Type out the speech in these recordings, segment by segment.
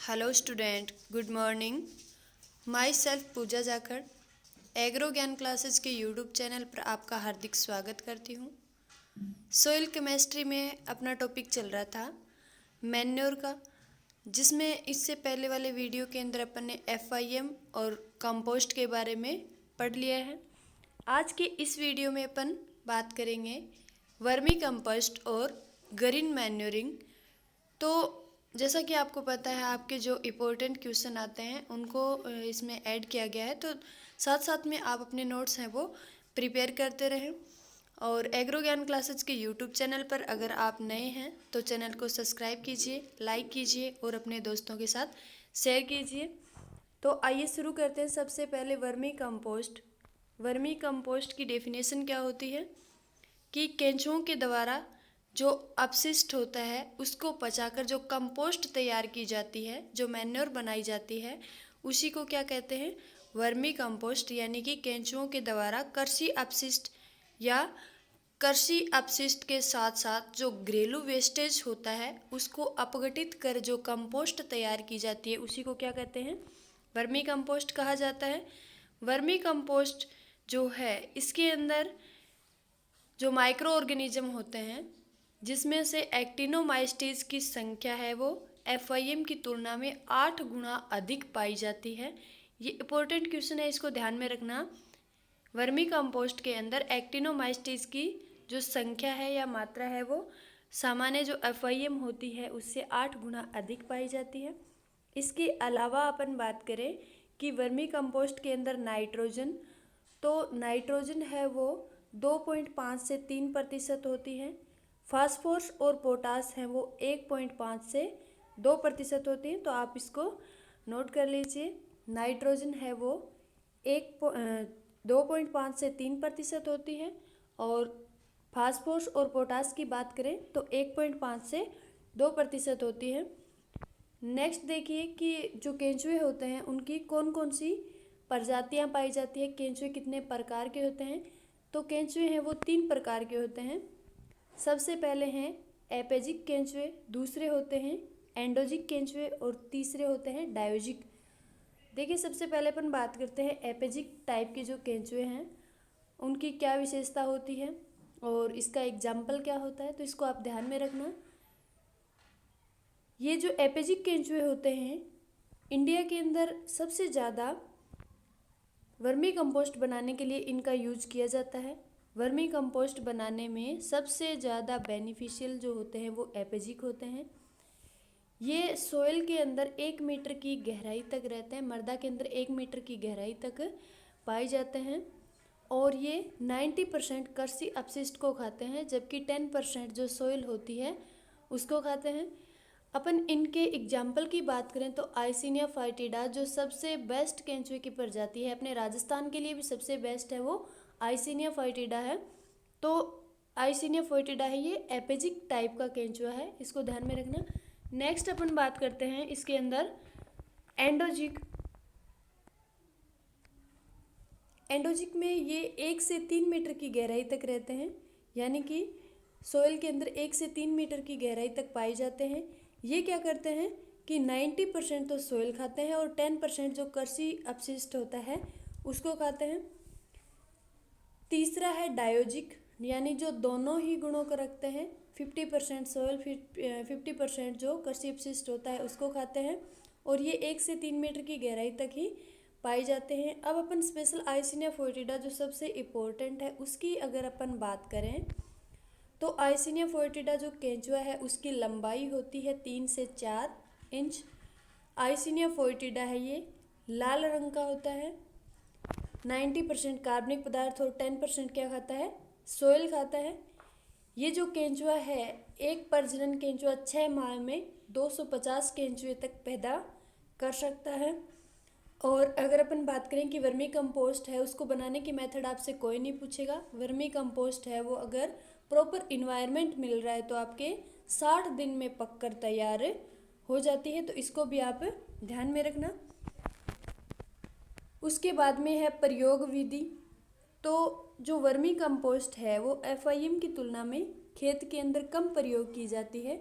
Hello student, good morning. Myself Pooja Jakhar Agro Gyan Classes के YouTube channel पर आपका हार्दिक स्वागत करती हूँ। सोइल केमिस्ट्री में अपना टॉपिक चल रहा था मैन्योर का, जिसमें इससे पहले वाले वीडियो के अंदर अपन ने FIM और कंपोस्ट के बारे में पढ़ लिया है। आज के इस वीडियो में अपन बात करेंगे वर्मी कंपोस्ट और ग्रीन मैन्योरिंग। तो जैसा कि आपको पता है, आपके जो इम्पोर्टेंट क्वेश्चन आते हैं उनको इसमें ऐड किया गया है, तो साथ साथ में आप अपने नोट्स हैं वो प्रिपेयर करते रहें। और एग्रो ज्ञान क्लासेस के यूट्यूब चैनल पर अगर आप नए हैं तो चैनल को सब्सक्राइब कीजिए, लाइक कीजिए और अपने दोस्तों के साथ शेयर कीजिए। तो आइए शुरू करते हैं। सबसे पहले वर्मी कंपोस्ट। वर्मी कंपोस्ट की डेफिनेशन क्या होती है कि केंचुओं के द्वारा जो अपशिष्ट होता है उसको पचाकर जो कंपोस्ट तैयार की जाती है, जो मैन्योर बनाई जाती है, उसी को क्या कहते हैं? Vermi compost. यानी कि केंचुओं के द्वारा कृषि अपशिष्ट या कृषि अपशिष्ट के साथ साथ जो घरेलू वेस्टेज होता है उसको अपघटित कर जो कंपोस्ट तैयार की जाती है, उसी को क्या कहते हैं? वर्मी कंपोस्ट कहा जाता है। वर्मी कंपोस्ट जो है, इसके अंदर जो माइक्रो ऑर्गेनिज्म होते हैं जिसमें से एक्टिनोमाइसीट्स की संख्या है वो FIM की तुलना में 8 गुना अधिक पाई जाती है। ये इम्पोर्टेंट क्वेश्चन है, इसको ध्यान में रखना। वर्मी कंपोस्ट के अंदर एक्टिनोमाइसीट्स की जो संख्या है या मात्रा है वो सामान्य जो FIM होती है उससे 8 गुना अधिक पाई जाती है। इसके अलावा अपन बात करें कि वर्मी कंपोस्ट के अंदर नाइट्रोजन, तो नाइट्रोजन है वो 2.5 से 3% होती है। फास्फोरस और पोटास है वो 1.5 से 2% होती हैं। तो आप इसको नोट कर लीजिए। नाइट्रोजन है वो 2.5 से 3% होती है, और फास्फोरस और पोटास की बात करें तो 1.5 से 2% होती है। नेक्स्ट देखिए कि जो केंचुए होते हैं उनकी कौन कौन सी प्रजातियां पाई जाती है, केंचुए कितने प्रकार के होते हैं। तो केंचुए हैं वो 3 प्रकार के होते हैं। सबसे पहले हैं एपेजिक केंचुए, दूसरे होते हैं एंडोजिक केंचुए और तीसरे होते हैं डायोजिक। देखिए, सबसे पहले अपन बात करते हैं एपेजिक टाइप के जो केंचुए हैं उनकी क्या विशेषता होती है और इसका एग्जाम्पल क्या होता है, तो इसको आप ध्यान में रखना। ये जो एपेजिक केंचुए होते हैं, इंडिया के अंदर सबसे ज़्यादा वर्मी कंपोस्ट बनाने के लिए इनका यूज किया जाता है। वर्मी कंपोस्ट बनाने में सबसे ज़्यादा बेनिफिशियल जो होते हैं वो एपेजिक होते हैं। ये सोइल के अंदर 1 मीटर की गहराई तक रहते हैं, मृदा के अंदर 1 मीटर की गहराई तक पाए जाते हैं, और ये 90% कृषि अपशिष्ट को खाते हैं, जबकि 10% जो सोइल होती है उसको खाते हैं। अपन इनके एग्जाम्पल की बात करें तो आइसिनिया फाइटिडा जो सबसे बेस्ट केंचुए की प्रजाति है, अपने राजस्थान के लिए भी सबसे बेस्ट है वो आइसिनिया फाइटिडा है। तो आइसिनिया फाइटिडा है, ये एपेजिक टाइप का केंचुआ है, इसको ध्यान में रखना। नेक्स्ट अपन बात करते हैं इसके अंदर एंडोजिक। एंडोजिक में ये 1 से 3 मीटर की गहराई तक रहते हैं, यानी कि सोइल के अंदर 1 से 3 मीटर की गहराई तक पाए जाते हैं। ये क्या करते हैं कि 90% तो सोइल खाते हैं और 10% जो कृषि अपशिष्ट होता है उसको खाते हैं। तीसरा है डायोजिक, यानी जो दोनों ही गुणों को रखते हैं, 50% सोइल 50% जो कृषि अपशिष्ट होता है उसको खाते हैं, और ये 1 से 3 मीटर की गहराई तक ही पाए जाते हैं। अब अपन स्पेशल आइसिनिया फोर्टिडा जो सबसे इम्पोर्टेंट है उसकी अगर अपन बात करें तो आइसिनिया फोर्टिडा जो केंचुआ है उसकी लंबाई होती है 3 से 4 इंच। आइसिनिया फोर्टिडा है ये लाल रंग का होता है, 90% कार्बनिक पदार्थ और 10% क्या खाता है? सोइल खाता है। ये जो केंचुआ है, एक प्रजनन केंचुआ 6 माह में 250 केंचुए तक पैदा कर सकता है। और अगर अपन बात करें कि वर्मी कंपोस्ट है उसको बनाने की मेथड आपसे कोई नहीं पूछेगा। वर्मी कंपोस्ट है वो अगर प्रॉपर इन्वायरमेंट मिल रहा है तो आपके 60 दिन में पककर तैयार हो जाती है, तो इसको भी आप ध्यान में रखना। उसके बाद में है प्रयोग विधि। तो जो वर्मी कंपोस्ट है वो FIM की तुलना में खेत के अंदर कम प्रयोग की जाती है।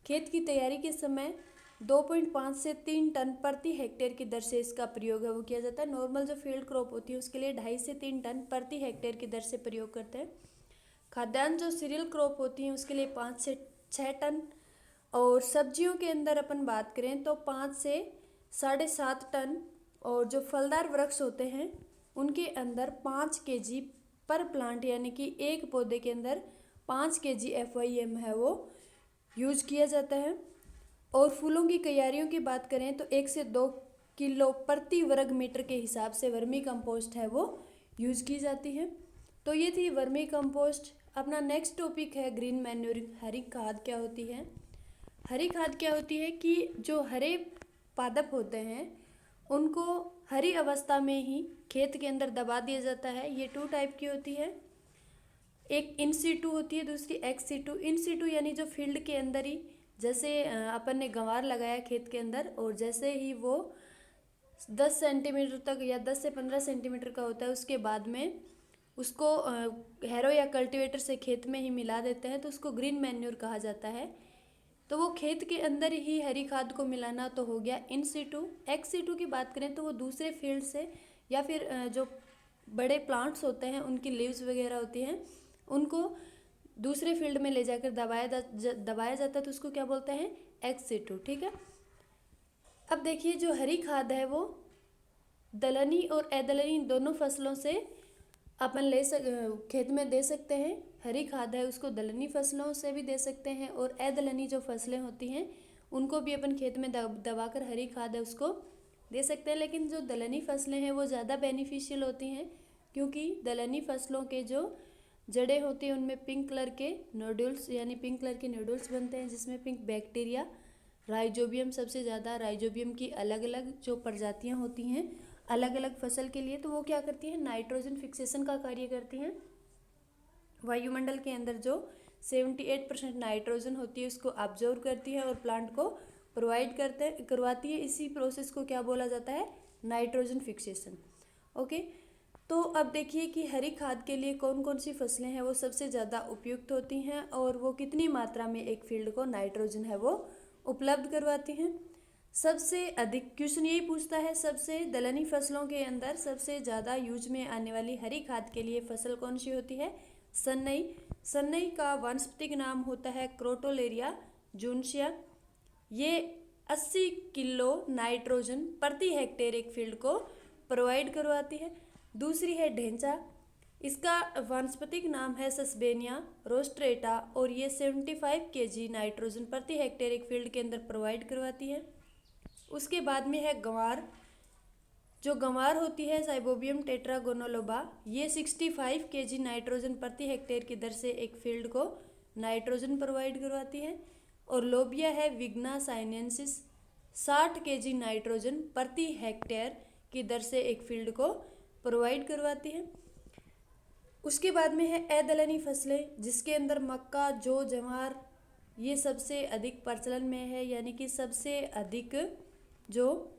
खेत की तैयारी के समय 2.5 से 3 टन प्रति हेक्टेयर की दर से इसका प्रयोग है वो किया जाता है। नॉर्मल जो फील्ड क्रॉप होती है उसके लिए 2.5 से 3 टन प्रति हेक्टेयर की दर से प्रयोग करते हैं। खाद्यान्न जो सीरियल क्रॉप होती है उसके लिए 5 से 6 टन, और सब्जियों के अंदर अपन बात करें तो 5 से 7.5 टन, और जो फलदार वृक्ष होते हैं उनके अंदर 5 केजी पर प्लांट, यानी कि एक पौधे के अंदर 5 केजी FYM है वो यूज किया जाता है। और फूलों की क्यारियों की बात करें तो 1 से 2 किलो प्रति वर्ग मीटर के हिसाब से वर्मी कंपोस्ट है वो यूज की जाती है। तो ये थी वर्मी कंपोस्ट। अपना नेक्स्ट टॉपिक है ग्रीन मैन्योरिंग। हरी खाद क्या होती है? हरी खाद क्या होती है कि जो हरे पादप होते हैं उनको हरी अवस्था में ही खेत के अंदर दबा दिया जाता है। ये 2 टाइप की होती है, एक इन सीटू होती है, दूसरी एक्स सीटू। इन सीटू यानी जो फील्ड के अंदर ही, जैसे अपन ने गंवार लगाया खेत के अंदर, और जैसे ही वो 10 सेंटीमीटर तक या 10 से 15 सेंटीमीटर का होता है उसके बाद में उसको हैरो या कल्टीवेटर से खेत में ही मिला देते हैं, तो उसको ग्रीन मैन्योर कहा जाता है। तो वो खेत के अंदर ही हरी खाद को मिलाना तो हो गया इन सीटू। एक्स सीटू की बात करें तो वो दूसरे फील्ड से या फिर जो बड़े प्लांट्स होते हैं उनकी लीव्स वगैरह होती हैं उनको दूसरे फील्ड में ले जाकर दबाया जाता है, तो उसको क्या बोलते हैं? Ex situ. ठीक है। अब देखिए जो हरी खाद है वो दलहनी और अदलहनी दोनों फसलों से अपन खेत में दे सकते हैं। हरी खाद है उसको दलहनी फसलों से भी दे सकते हैं, और अदलहनी जो फसलें होती हैं उनको भी अपन खेत में दबाकर हरी खाद है उसको दे सकते हैं। लेकिन जो दलहनी फसलें हैं वो ज़्यादा बेनिफिशियल होती हैं, क्योंकि दलहनी फसलों के जो जड़ें होती हैं उनमें पिंक कलर के नोड्यूल्स, यानी पिंक कलर के नोड्यूल्स बनते हैं, जिसमें पिंक बैक्टीरिया, राइजोबियम, सबसे ज़्यादा राइजोबियम की अलग अलग जो प्रजातियाँ होती हैं अलग अलग फसल के लिए, तो वो क्या करती हैं? नाइट्रोजन फिक्सेशन का कार्य करती हैं। वायुमंडल के अंदर जो 78% नाइट्रोजन होती है उसको ऑब्जर्व करती है और प्लांट को प्रोवाइड करवाती है। इसी प्रोसेस को क्या बोला जाता है? Nitrogen fixation. ओके। तो अब देखिए कि हरी खाद के लिए कौन कौन सी फसलें हैं वो सबसे ज़्यादा उपयुक्त होती हैं, और वो कितनी मात्रा में एक फील्ड को नाइट्रोजन है वो उपलब्ध करवाती हैं। सबसे अधिक क्वेश्चन यही पूछता है, सबसे दलहनी फसलों के अंदर सबसे ज़्यादा यूज में आने वाली हरी खाद के लिए फसल कौन सी होती है? सन्नई। सन्नई का वानस्पतिक नाम होता है क्रोटोलेरिया जूनसिया। ये 80 किलो नाइट्रोजन प्रति हेक्टेयर एक फील्ड को प्रोवाइड करवाती है। दूसरी है ढेंचा। इसका वानस्पतिक नाम है सस्बेनिया रोस्ट्रेटा, और ये 75 केजी नाइट्रोजन प्रति हेक्टेयर एक फील्ड के अंदर प्रोवाइड करवाती है। उसके बाद में है गंवार। जो गंवार होती है साइबोबियम टेट्रागोनोलोबा, ये 65 केजी नाइट्रोजन प्रति हेक्टेयर की दर से एक फील्ड को नाइट्रोजन प्रोवाइड करवाती है। और लोबिया है विग्ना साइनेंसिस, 60 केजी नाइट्रोजन प्रति हेक्टेयर की दर से एक फील्ड को प्रोवाइड करवाती है। उसके बाद में है अदलहनी फसलें, जिसके अंदर मक्का, जौ, ज्वार ये सबसे अधिक प्रचलन में है, यानी कि सबसे अधिक जो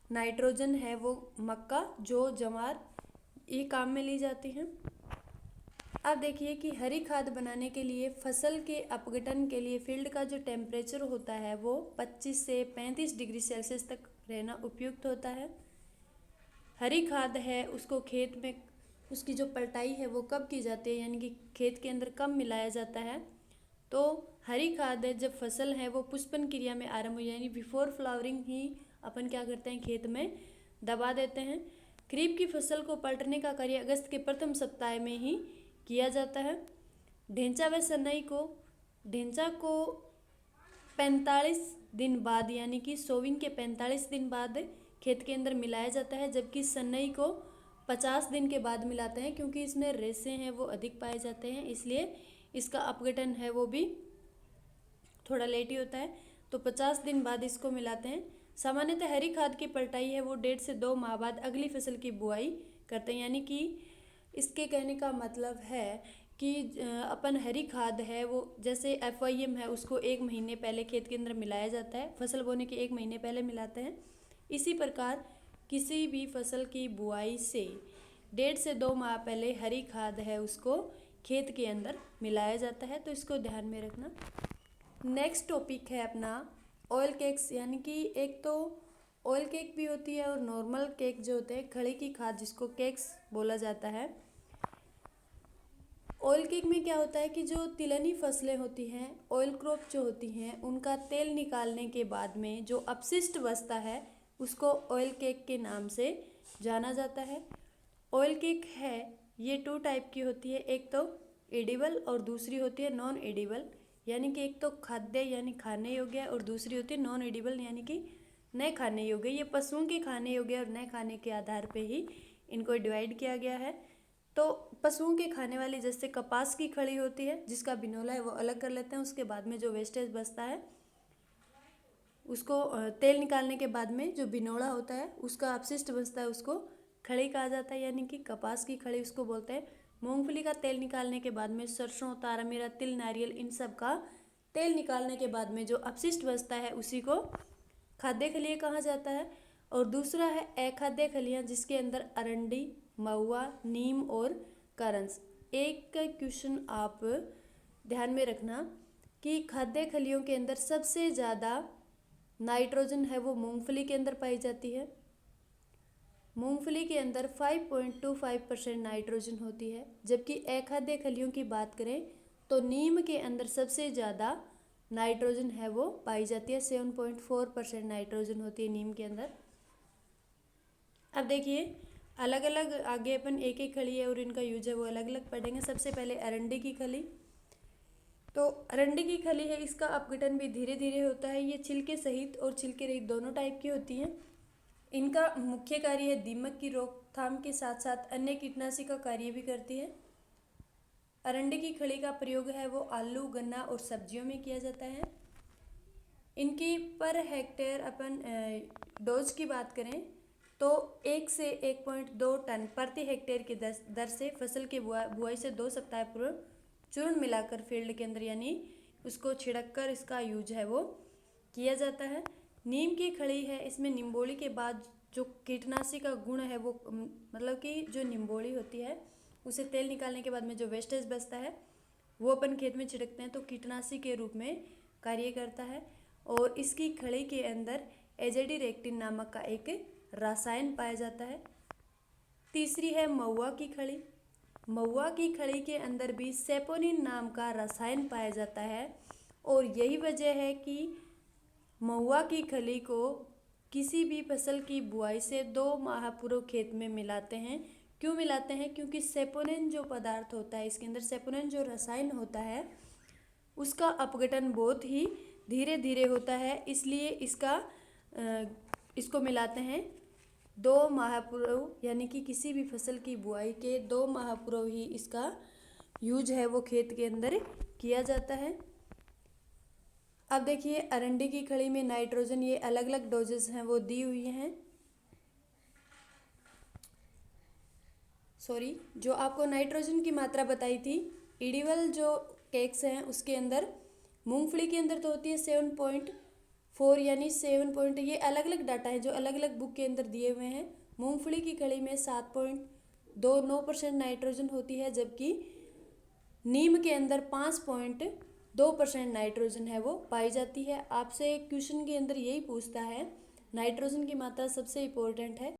नाइट्रोजन है वो मक्का, जौ, ज्वार ये काम में ली जाती हैं। अब देखिए कि हरी खाद बनाने के लिए फसल के अपघटन के लिए फील्ड का जो टेम्परेचर होता है वो 25 से 35 डिग्री सेल्सियस तक रहना उपयुक्त होता है। हरी खाद है उसको खेत में उसकी जो पलटाई है वो कब की जाती है, यानी कि खेत के अंदर कब मिलाया जाता है? तो हरी खाद है जब फसल है वो पुष्पन क्रिया में आरंभ हो, यानी बिफोर फ्लावरिंग ही अपन क्या करते हैं? खेत में दबा देते हैं। खरीफ की फसल को पलटने का कार्य अगस्त के प्रथम सप्ताह में ही किया जाता है। ढेंचा व सनई को 45 दिन बाद, यानी कि सोविंग के 45 दिन बाद खेत के अंदर मिलाया जाता है, जबकि सनई को 50 दिन के बाद मिलाते हैं, क्योंकि इसमें रेशे हैं वो अधिक पाए जाते हैं, इसलिए इसका अपघटन है वो भी थोड़ा लेट ही होता है। तो 50 दिन बाद इसको मिलाते हैं। सामान्यतः हरी खाद की पलटाई है वो 1.5 से 2 माह बाद अगली फसल की बुआई करते हैं, यानी कि इसके कहने का मतलब है कि अपन हरी खाद है वो जैसे FYM है उसको 1 महीने पहले खेत के अंदर मिलाया जाता है, फसल बोने के 1 महीने पहले मिलाते हैं। इसी प्रकार किसी भी फसल की बुआई से 1.5 से 2 माह पहले हरी खाद है उसको खेत के अंदर मिलाया जाता है, तो इसको ध्यान में रखना। नेक्स्ट टॉपिक है अपना ऑयल केक्स यानी कि एक तो ऑयल केक भी होती है और नॉर्मल केक जो होते हैं खड़ी की खाद जिसको केक्स बोला जाता है। ऑयल केक में क्या होता है कि जो तिलहनी फसलें होती हैं, ऑयल क्रॉप जो होती हैं, उनका तेल निकालने के बाद में जो अपशिष्ट बचता है उसको ऑयल केक के नाम से जाना जाता है। ऑयल केक है ये 2 टाइप की होती है, एक तो एडिबल और दूसरी होती है नॉन एडिबल, यानी कि एक तो खाद्य यानी खाने योग्य है और दूसरी होती है नॉन एडिबल यानी कि न खाने योग्य। ये पशुओं के खाने योग्य और न खाने के आधार पे ही इनको डिवाइड किया गया है। तो पशुओं के खाने वाली जैसे कपास की खड़ी होती है जिसका बिनोला है वो अलग कर लेते हैं, उसके बाद में जो वेस्टेज बचता है उसको तेल निकालने के बाद में जो बिनोला होता है उसका अपशिष्ट बचता है उसको खड़ी कहा जाता है, यानी कि कपास की खड़ी उसको बोलते हैं। मूंगफली का तेल निकालने के बाद में सरसों, तारा मीरा, तिल, नारियल इन सब का तेल निकालने के बाद में जो अपशिष्ट बचता है उसी को खाद्य खलियाँ कहा जाता है। और दूसरा है अखाद्य खलियाँ जिसके अंदर अरंडी, महुआ, नीम और करंस। एक क्वेश्चन आप ध्यान में रखना कि खाद्य खलियों के अंदर सबसे ज़्यादा नाइट्रोजन है वो मूंगफली के अंदर पाई जाती है। मूंगफली के अंदर 5.25% नाइट्रोजन होती है, जबकि अखाद्य खलियों की बात करें तो नीम के अंदर सबसे ज़्यादा नाइट्रोजन है वो पाई जाती है, 7.4% नाइट्रोजन होती है नीम के अंदर। अब देखिए अलग अलग आगे अपन एक एक खली है और इनका यूज है वो अलग अलग पढ़ेंगे। सबसे पहले अरंडी की खली। तो अरंडी की खली है इसका अपघटन भी धीरे धीरे होता है। ये छिलके सहित और छिलके रहित दोनों टाइप की होती हैं। इनका मुख्य कार्य है दीमक की रोकथाम के साथ साथ अन्य कीटनाशी का कार्य भी करती है। अरंडी की खली का प्रयोग है वो आलू, गन्ना और सब्जियों में किया जाता है। इनकी पर हेक्टेयर अपन डोज की बात करें तो 1 से 1.2 टन प्रति हेक्टेयर की दर से फसल की बुआई से 2 सप्ताह पूर्व चूर्ण मिलाकर फील्ड के अंदर यानी उसको छिड़क कर इसका यूज है वो किया जाता है। नीम की खड़ी है इसमें निम्बोली के बाद जो कीटनाशी का गुण है वो मतलब कि जो निम्बोली होती है उसे तेल निकालने के बाद में जो वेस्टेज बचता है वो अपन खेत में छिड़कते हैं तो कीटनाशी के रूप में कार्य करता है। और इसकी खड़ी के अंदर एजेडिरेक्टिन नामक का एक रसायन पाया जाता है। तीसरी है महुआ की खड़ी। महुआ की खड़ी के अंदर भी सेपोनिन नाम का रसायन पाया जाता है और यही वजह है कि महुआ की खली को किसी भी फसल की बुआई से 2 माह पूर्व खेत में मिलाते हैं। क्यों मिलाते हैं? क्योंकि सेपोनिन जो पदार्थ होता है इसके अंदर सेपोनिन जो रसायन होता है उसका अपघटन बहुत ही धीरे धीरे होता है, इसलिए इसको मिलाते हैं 2 माह पूर्व, यानी कि किसी भी फसल की बुआई के 2 माह पूर्व ही इसका यूज है वो खेत के अंदर किया जाता है। अब देखिए अरंडी की खड़ी में नाइट्रोजन ये अलग अलग डोजेस हैं वो दी हुई हैं। जो आपको नाइट्रोजन की मात्रा बताई थी इडिबल जो केक्स हैं उसके अंदर मूंगफली के अंदर तो होती है 7.4 यानी 7 ये अलग अलग डाटा है जो अलग अलग बुक के अंदर दिए हुए हैं। मूंगफली की खड़ी में 7.29% नाइट्रोजन होती है, जबकि नीम के अंदर 5.2% नाइट्रोजन है वो पाई जाती है। आपसे क्वेश्चन के अंदर यही पूछता है नाइट्रोजन की मात्रा सबसे इम्पोर्टेंट है।